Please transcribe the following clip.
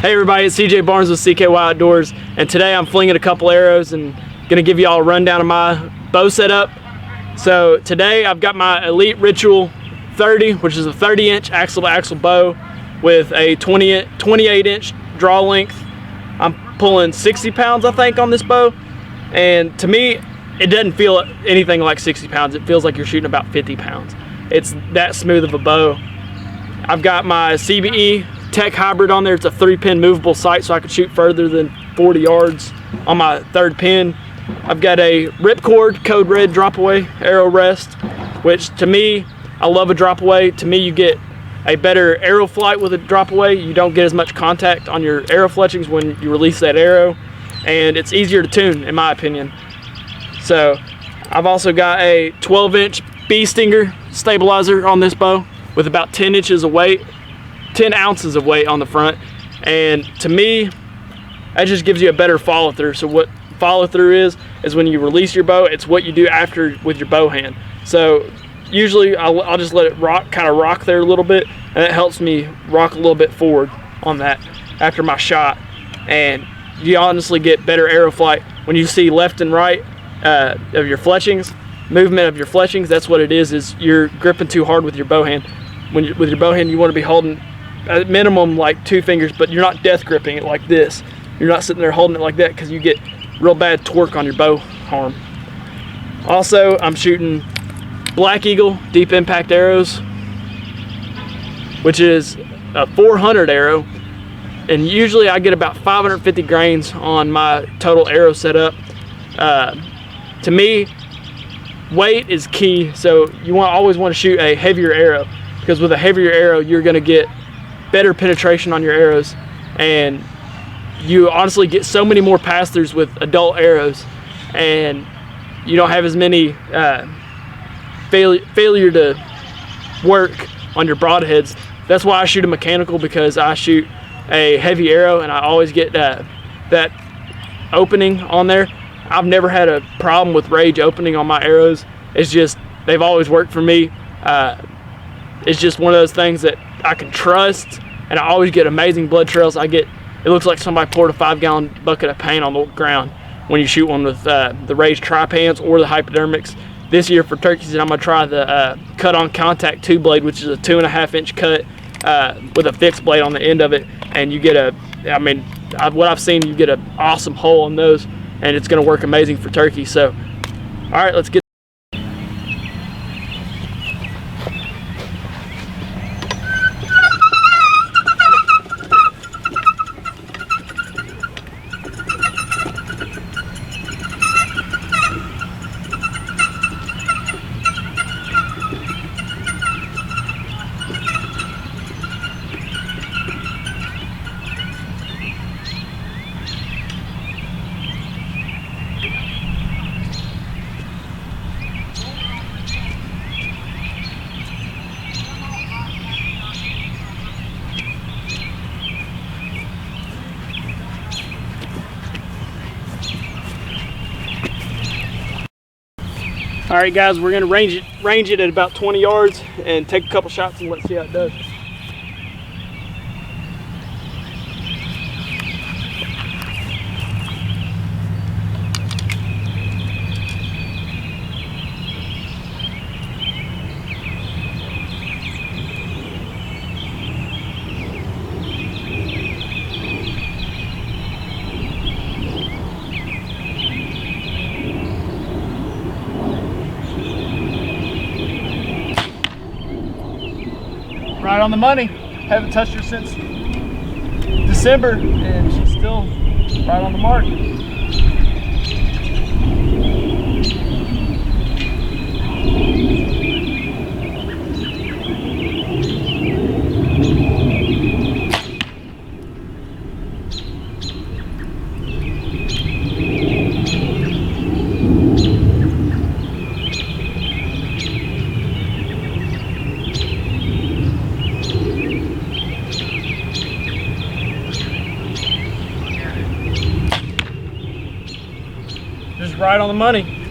Hey everybody, it's CJ Barnes with CKY Outdoors, and today I'm flinging a couple arrows and gonna give you all a rundown of my bow setup. So today I've got my Elite Ritual 30, which is a 30-inch axle-to-axle bow with a 28-inch draw length. I'm pulling 60 pounds, I think, on this bow, and to me, it doesn't feel anything like 60 pounds. It feels like you're shooting about 50 pounds. It's that smooth of a bow. I've got my CBE Tech Hybrid on there. It's a 3-pin movable sight, so I can shoot further than 40 yards on my 3rd pin. I've got a Ripcord Code Red drop away arrow rest, which to me, I love a drop away. To me, you get a better arrow flight with a drop away. You don't get as much contact on your arrow fletchings when you release that arrow, and it's easier to tune, in my opinion. So I've also got a 12-inch Bee Stinger stabilizer on this bow with about 10 ounces of weight on the front, and to me that just gives you a better follow through. So what follow through is when you release your bow, it's what you do after with your bow hand. So usually I'll just let it kind of rock there a little bit, and it helps me rock a little bit forward on that after my shot, and you honestly get better arrow flight when you see left and right of your fletchings, movement of your fletchings. That's what it is you're gripping too hard with your bow hand. With your bow hand, you want to be holding at minimum like 2 fingers, but you're not death gripping it like this. You're not sitting there holding it like that, because you get real bad torque on your bow arm. Also, I'm shooting Black Eagle deep impact arrows, which is a 400 arrow, and usually I get about 550 grains on my total arrow setup. To me, weight is key, so you always want to shoot a heavier arrow, because with a heavier arrow you're going to get better penetration on your arrows, and you honestly get so many more pass-throughs with adult arrows, and you don't have as many failure to work on your broadheads. That's why I shoot a mechanical, because I shoot a heavy arrow and I always get that opening on there. I've never had a problem with rage opening on my arrows. It's just they've always worked for me. It's just one of those things that I can trust, and I always get amazing blood trails. It looks like somebody poured a 5-gallon bucket of paint on the ground when you shoot one with the Rage Tri-Pans or the hypodermics. This year for turkeys, I'm gonna try the cut-on contact 2-blade, which is a 2.5-inch cut with a fixed blade on the end of it, and you get what I've seen, you get an awesome hole on those, and it's gonna work amazing for turkey. So, all right, let's get. All right, guys, we're gonna range it at about 20 yards and take a couple shots and let's see how it does. Right on the money. Haven't touched her since December, and she's still right on the mark. Just right on the money.